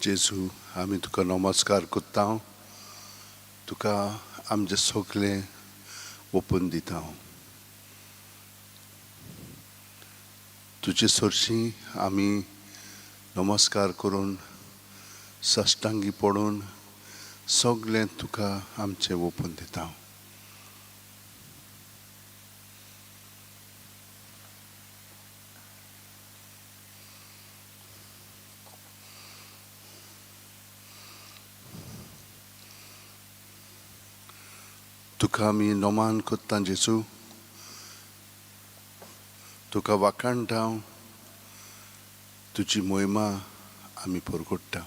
जेजू आमी तुका नमस्कार करता तुका आमचे सगळे ओपून दिता तुजे सरशी आमी नमस्कार करून साश्टांगी पडून सगळें तुका आमचे ओपून दिता तुका आमी नमान करता जेजू तुका वाखाणटा तुजी मोहिमा आमी परगट्टा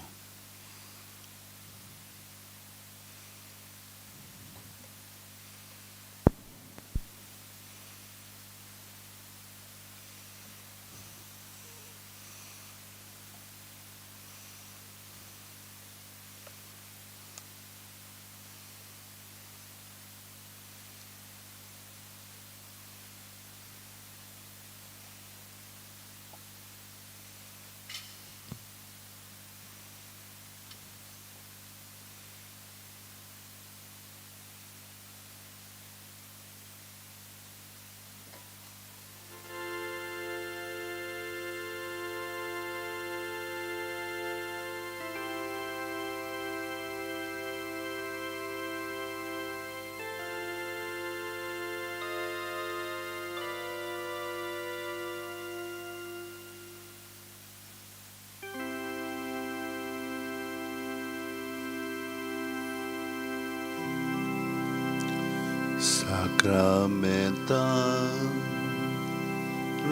Sacramenta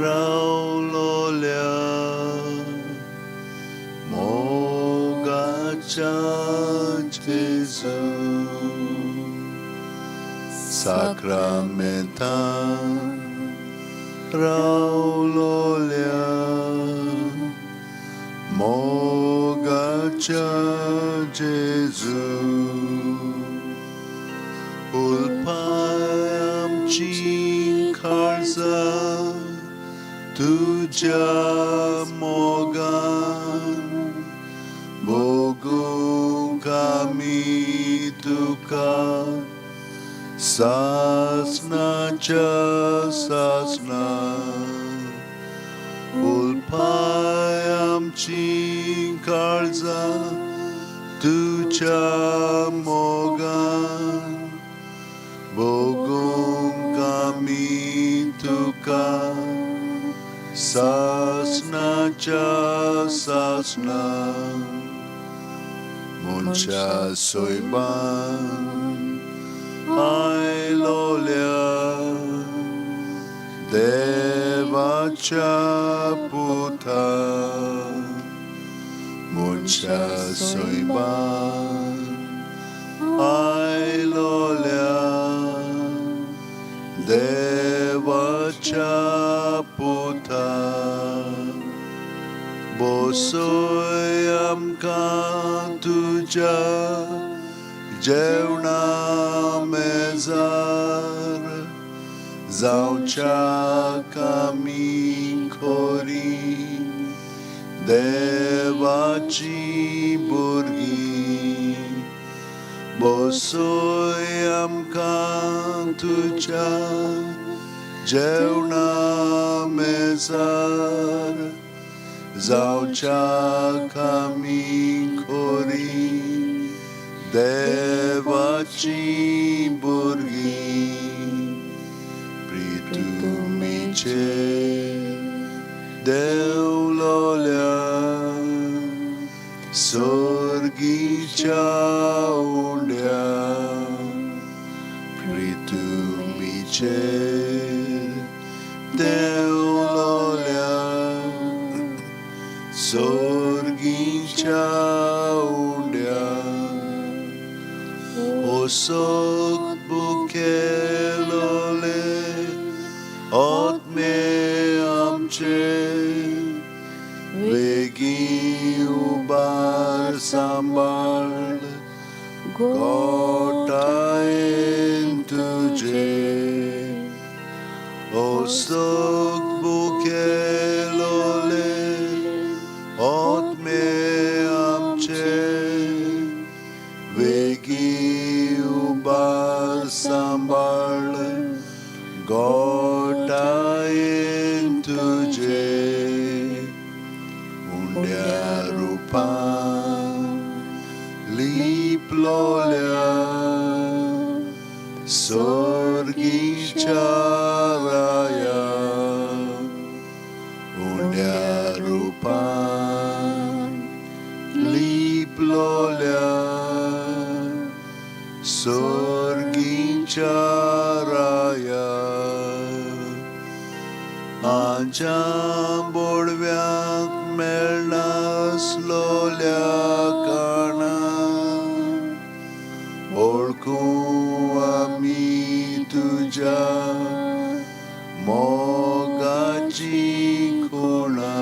raulolia mogacha Jesu Sacramenta raulolia mogacha Jesu ulpayamchi karza tuja mogan bogu kami tuka sasna cha sasna ulpayamchi karza tuja mogan Bogum kami tuka sasna cha sasna muncha soiban ai lolia deva cha puta muncha soiban ai lolia Devacha puta bosoyam ka tuja jevna mezar zaucha kami khori devachi burgi bosoyam ka tuja Jevna mezar zaucha kami khori devachi burgi pritumiche devlolia sorgi chaundya pritumiche Deololia sorgi chaundya osok bukelole otme amche vegi ubar sambal gotain tujhe osok bukelole otme amche गोठायेन तुझे उंड्या रूपान लिपलोल्या सोर्गीच्या राया उंड्या रूपान लिपलोल्या सोर्गीच्या राया आमच्या बोडव्यांक मेळनासलोल्या काणा ओळखू आमी तुझ्या मोगाची खुणा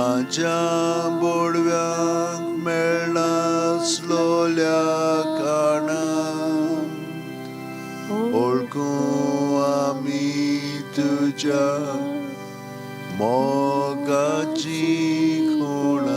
आमच्या बोडव्यांक मेळनासलोल्या काणा ओळखू आमी तुझ्या मोगाची खुणा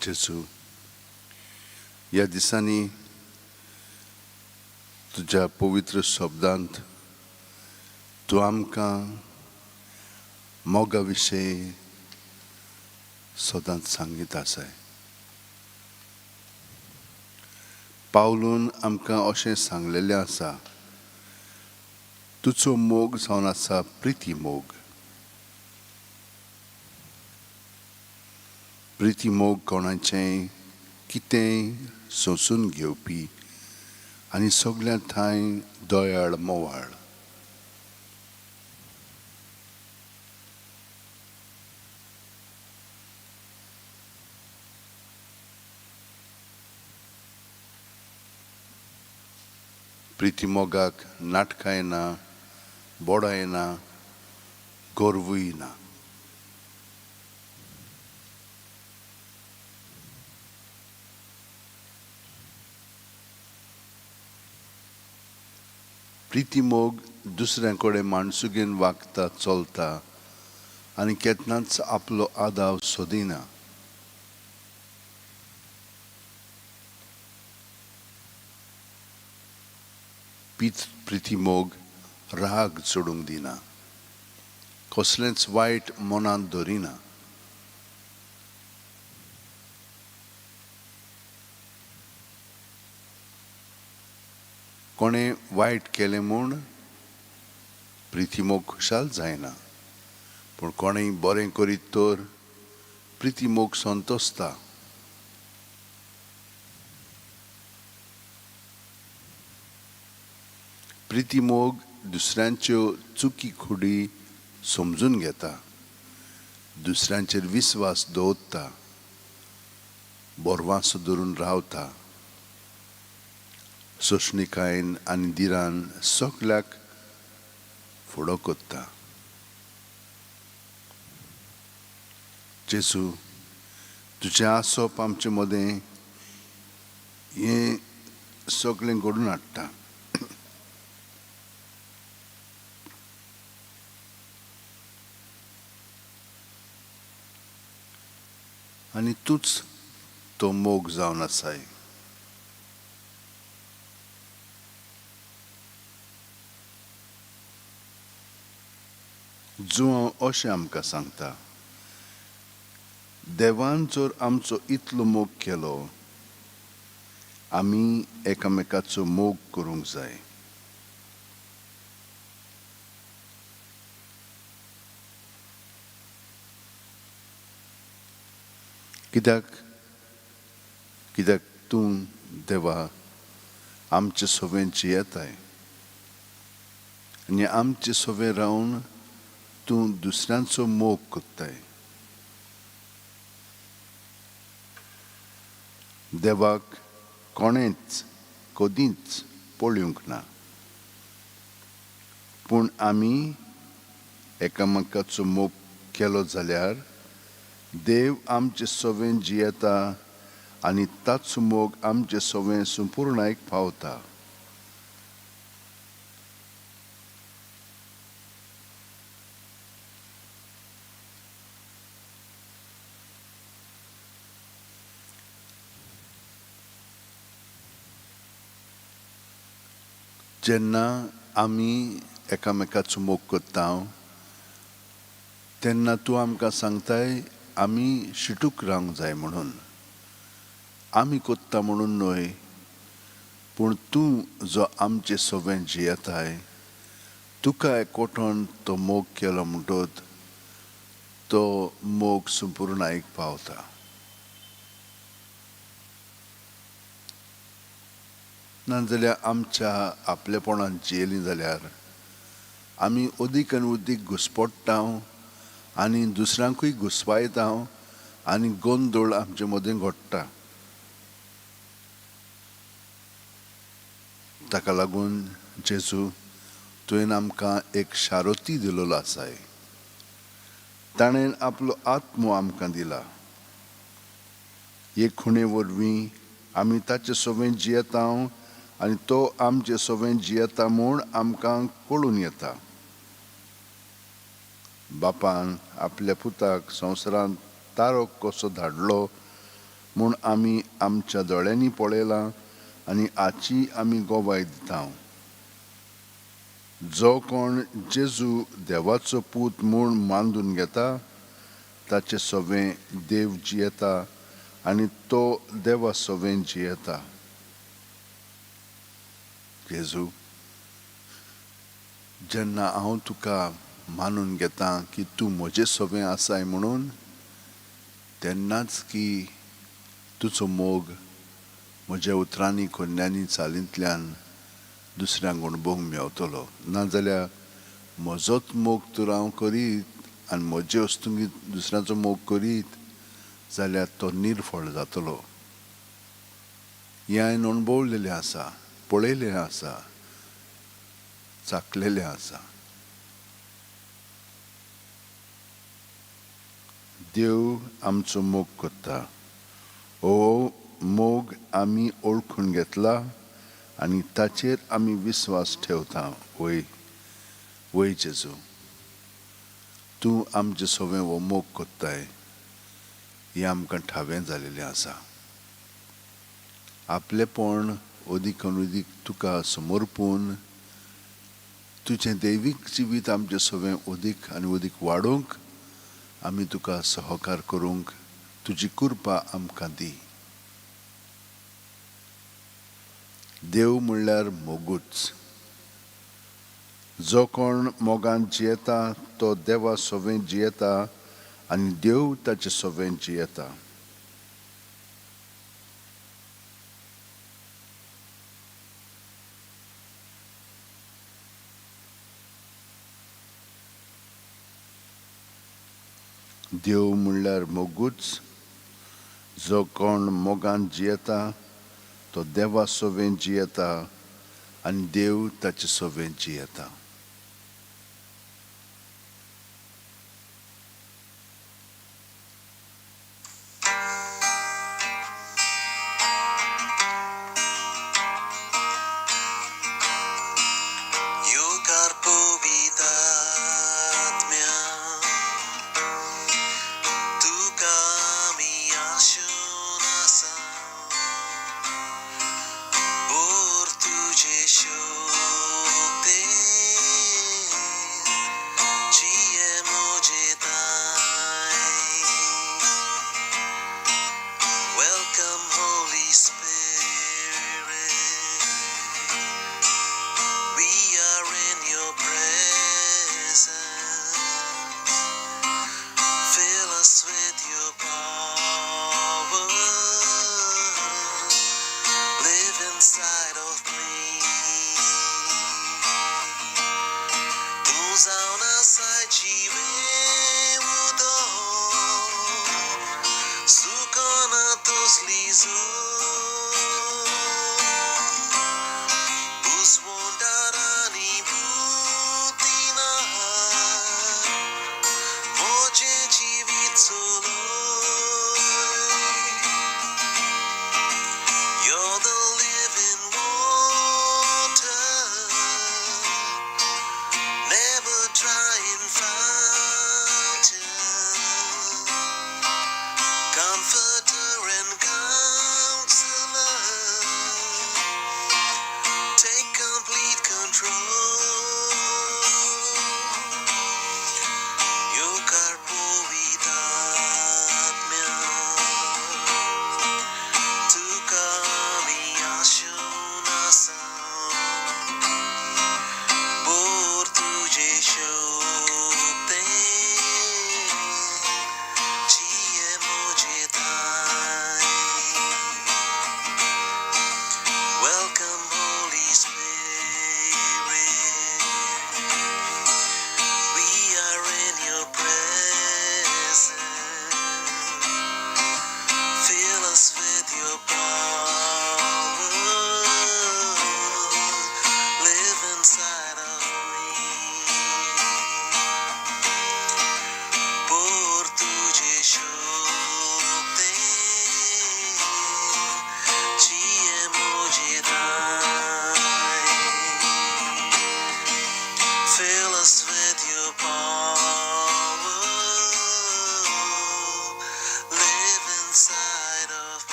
जेजू, या दिसांनी तुझ्या पवित्र शब्दांत तूं आमकां मोगा विशयी सदांच सांगीत आसाय. पावलून आमकां अशें सांगलेलें आसा, तुजो मोग जावन आसा प्रिती मोग. प्रिती मोग कोणाचें कितेंय सोंसून घेवपी आनी सगळ्या थंय दयाळ मोवाळ. प्रिती मोगाक नाटकां येना, बोडां येना, गोरवूय ना. प्रिती मोग दुसऱ्यां कडेन माणसुगेन वागता चलता आनी केन्नाच आपलो आदाव सोदिना. प्रिती मोग राग चडूंक दिना, कसलेंच वायट मनांत दवरिना. कोणें वायट केलें म्हूण प्रिती मोग खुशाल जायना, पूण कोणेंय बरें करीत तर प्रिती मोग संतोसता. प्रिती मोग दुसऱ्यांच्यो चुकी खुडी समजून घेता, दुसऱ्यांचेर विस्वास दवरता, बोरवांसो धरून रावता. सोशणिकायेन आनी दिरान सगळ्याक फुडो कोत्ता. जेजू, तुजें आसप आमचे मदें हें सगळें घडून हाडटा. आनी तूंच तो मोग जावन आसाय. जुवांव अशें आमकां सांगता, देवान जर आमचो इतलो मोग केलो, आमी एकामेकाचो मोग करूंक जाय. कित्याक तूं देवा आमचे सोबें जियेताय आनी आमचे सोबें रावन तूं दुसऱ्यांचो मोग कोत्ताय. देवाक कोणेंच कदींच पळोवंक ना, पूण आमी एकामेकाचो मोग केलो जाल्यार देव आमचे सोबें जियेता आनी ताचो मोग आमचे सोबें संपूर्णायक पावता. जेन्ना आमी एकामेकाचो मोग करता तेन्ना तूं आमकां सांगताय आमी शिटूक रावंक जाय म्हणून. आमी कोत्ता म्हणून न्हय, पूण तूं जो आमचे सोबें जियेताय, तुका एकवटोन तो मोग केलो म्हणटच तो मोग संपूर्णायक पावता. नाजाल्यार आमच्या आपलेपणान जियेलीं जाल्यार आमी अदीक आनी अदीक घुस्पट्टा आनी दुसऱ्यांकूय घुस्पायता आनी गोंदळ आमचे मदीं घडटा. ताका लागून जेजू तुवें आमकां एक शारोती दिलोलो आसाय. ताणें आपलो आत्मो आमकां दिला. हे खुणे वरवीं आमी ताचे सोबें जियेता आनी तो आमचे सोबें जियेता म्हूण आमकां कळून येता. बापान आपल्या पुताक संवसारांत तारो कसो धाडलो म्हूण आमी आमच्या दोळ्यांनी पळयलां आनी हाची आमी गोवाय दिता. जो कोण जेजू देवाचो पूत म्हूण मानून घेता ताचे सोबें देव जियेता आनी तो देवा सोबें जियेता. जेजू, जेन्ना हांव तुका मानून घेता की तूं म्हजे सोबें आसाय म्हणून, तेन्नाच की तुजो मोग म्हज्या उतरांनी खोन्यांनी चालींतल्यान दुसऱ्यांक अणभवूंक मेवतलो. नाजाल्यार म्हजोच मोग तर हांव करीत आनी म्हजे वस्तूंक दुसऱ्याचो मोग करीत जाल्यार तो निर्फळ जातलो. हें हांवें अणभवलेलें आसा, पळयलें आसा, चाखलेलें आसा. देव आमचो मोग करता. हो मोग आमी ओळखून घेतला आनी ताचेर आमी विस्वास ठेवता. वय जेजू, तूं आमचे सोबें हो मोग कोत्ताय हें आमकां ठावें जालेलें आसा. आपलेपण अदीक आनी अदीक तुका समर्पून तुजें दैवीक जिवीत आमचे सोबें अदीक आनी अदीक वाडोवंक आमी तुका सहकार करूंक तुजी कृपा आमकां दी. देव म्हणल्यार मोगूच. जो कोण मोगान जियेता तो देवा सोबें जियेता आनी देव ताचे सोबें जियेता. देव म्हणल्यार मोगूच. जो कोण मोगान जियेता तो देवा सोबें जियेता आनी देव ताचे सोबें जियेता. Por tu Gesù te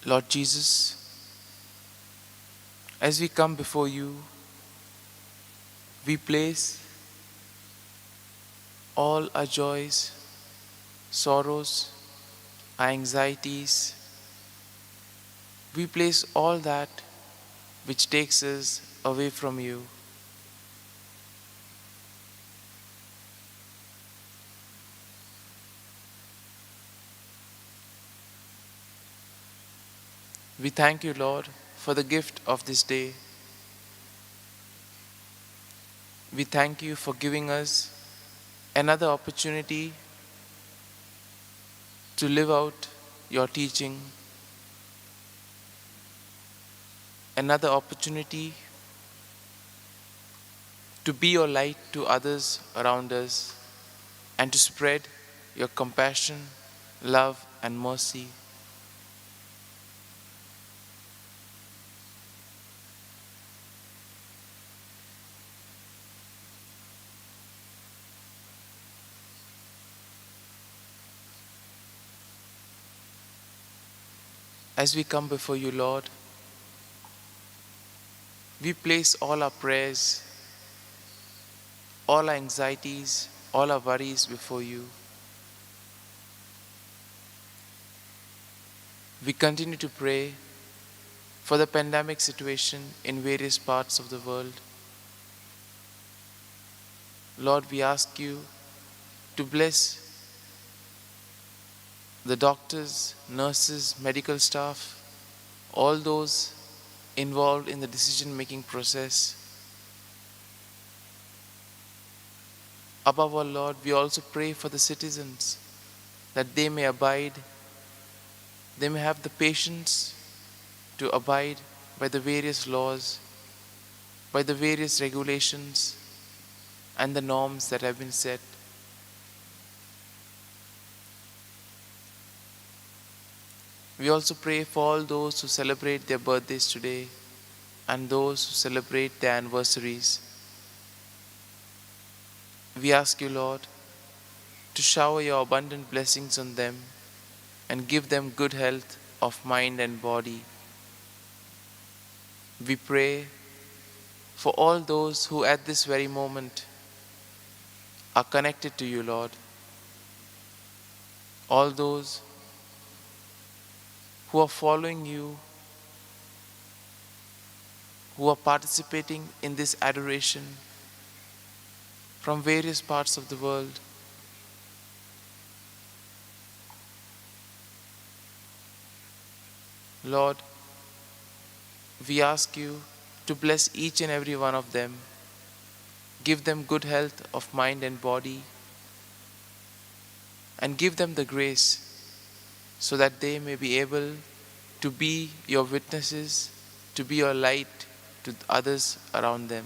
Lord Jesus, as we come before you, we place all our joys, sorrows, our anxieties, we place all that which takes us away from you. We thank you, Lord, for the gift of this day. We thank you for giving us another opportunity to live out your teaching, another opportunity to be your light to others around us, and to spread your compassion, love, and mercy. As we come before you, Lord, we place all our prayers, all our anxieties, all our worries before you. We continue to pray for the pandemic situation in various parts of the world. Lord, we ask you to bless the doctors, nurses, medical staff, all those involved in the decision-making process. Above all, Lord, we also pray for the citizens that they may abide, they may have the patience to abide by the various laws, by the various regulations and the norms that have been set. We also pray for all those who celebrate their birthdays today and those who celebrate their anniversaries. We ask you, Lord, to shower your abundant blessings on them and give them good health of mind and body. We pray for all those who at this very moment are connected to you, Lord. All those who are following you, who are participating in this adoration from various parts of the world. Lord, we ask you to bless each and every one of them. Give them good health of mind and body, and give them the grace so that they may be able to be your witnesses, to be your light to others around them.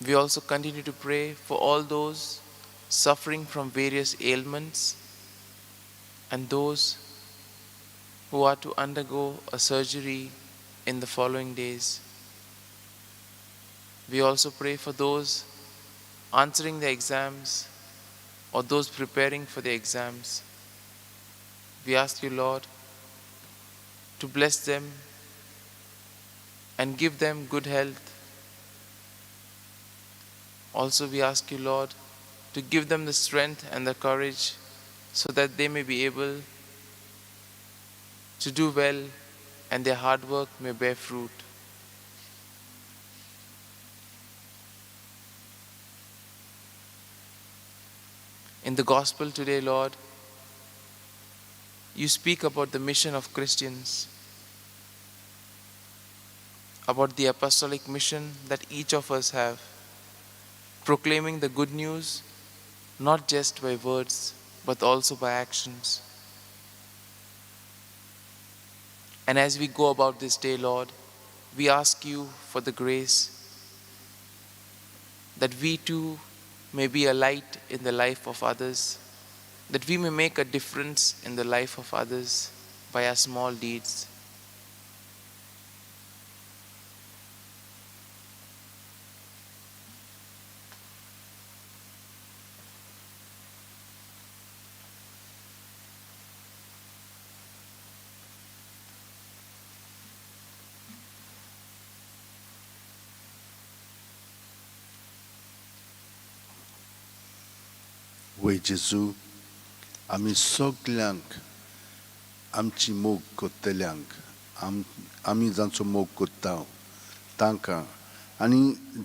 We also continue to pray for all those suffering from various ailments and those who are to undergo a surgery in the following days. We also pray for those answering the exams or those preparing for the exams. We ask you, Lord, to bless them and give them good health. Also, we ask you, Lord, to give them the strength and the courage so that they may be able to do well and their hard work may bear fruit. In the gospel today, Lord, you speak about the mission of Christians, about the apostolic mission that each of us have, proclaiming the good news not just by words but also by actions. And as we go about this day, Lord, we ask you for the grace that we too may be a light in the life of others, that we may make a difference in the life of others by our small deeds. वय जेजू, आमी सगल्यांक आमची मोग कोत्तल्यांक आमी जांचो मोग कोत्ता तांकां आनी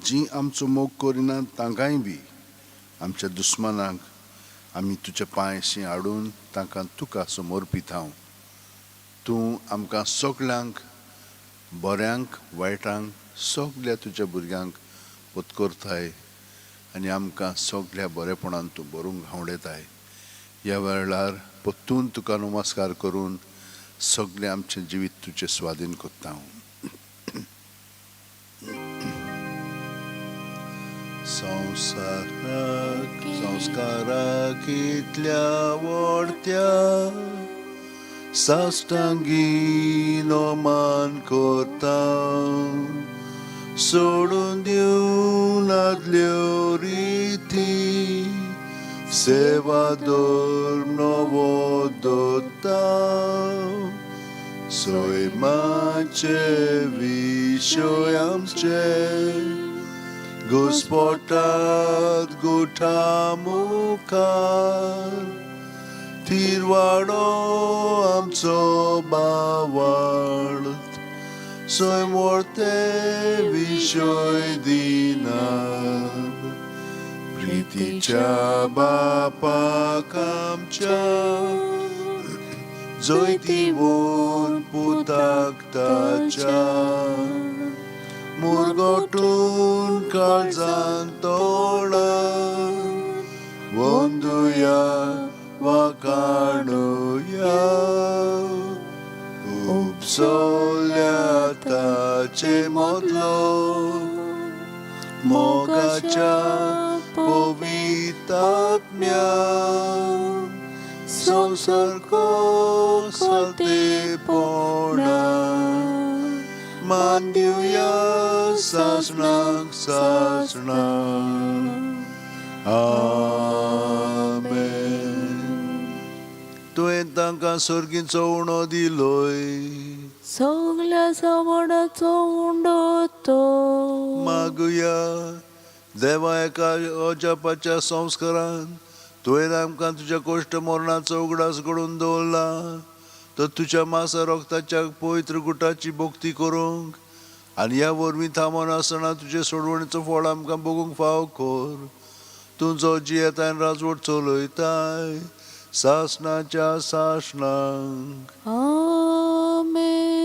जीं आमचो मोग करिना तांकांय बी आमच्या दुस्मानांक आमी तुज्या पांयशी हाडून तांकां तुका समर्पीत हांव. तूं आमकां सगल्यांक बऱ्यांक वायटांक सगल्या तुज्या भुरग्यांक पत्करताय आनी आमकां सगल्या बरेपणान तूं बरोवंक हावडयताय. ह्या वेळार परतून तुका नमस्कार करून सगळें आमचें जिवीत तुजें स्वाधीन कोत्ता हांव. संस्काराक इतल्या व्हडत्या साश्टांगीन मान करता, सोडून दिवन आदल्यो रिती सेवा धर्म नवो दोत्ता. सैमाचे विशय आमचे घुस्पटात गुठा मुखार, तिरवाडो आमचो बावाळ सैमोरते विशय दिनात. प्रितीच्या बापाक आमच्या जैतिवून पुताक ताच्या, मुरगोटून काळजान तोडा, वंदुया वा काणुया. उपसोल्या ताचे मोदलो मोगाच्या पवित्रात्म्या, संसर्ग सतेपणा मान दिवया सासणाक सासणा. आमेन. तुवें तांकां सर्गीचो उणो दिलोय, सगल्या सावडाचो उंडो तो. मागुया. देवा, एका अजापाच्या संस्कारान तुवें आमकां तुज्या कोश्ट मरणाचो उगडास घडोवन दवरला, तर तुज्या मासा रक्ताच्या पवित्र गुटाची भक्ती करूंक आनी ह्या वरवीं थांबोन आसतना तुजे सोडवणेचो फळ आमकां भोगूंक फाव कर. तूं जो जियेताय आनी राजवट चलयताय सासणाच्या सासणांक. आमेन.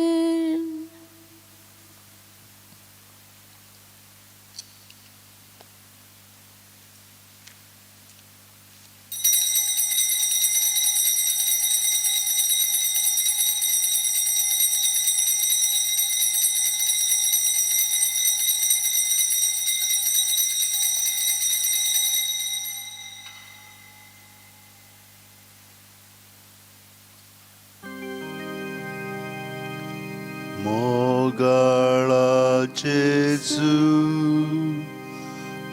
मोगाळा जेजू,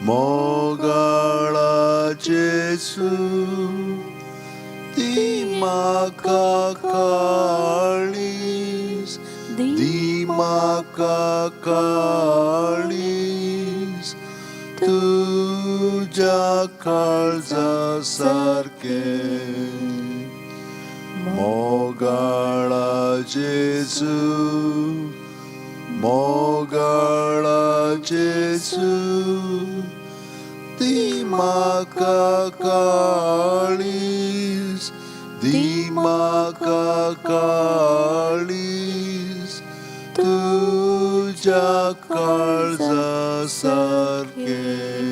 मोगाळा जेजू, ती म्हाका काळीस, दी म्हाका काळीस, तुज्या काळजा सारकें. मोगाळा जेजू, मोगाळा जेजू, ती म्हाका काळीस, दी म्हाका काळीस, तुज्या काळजा सारकें.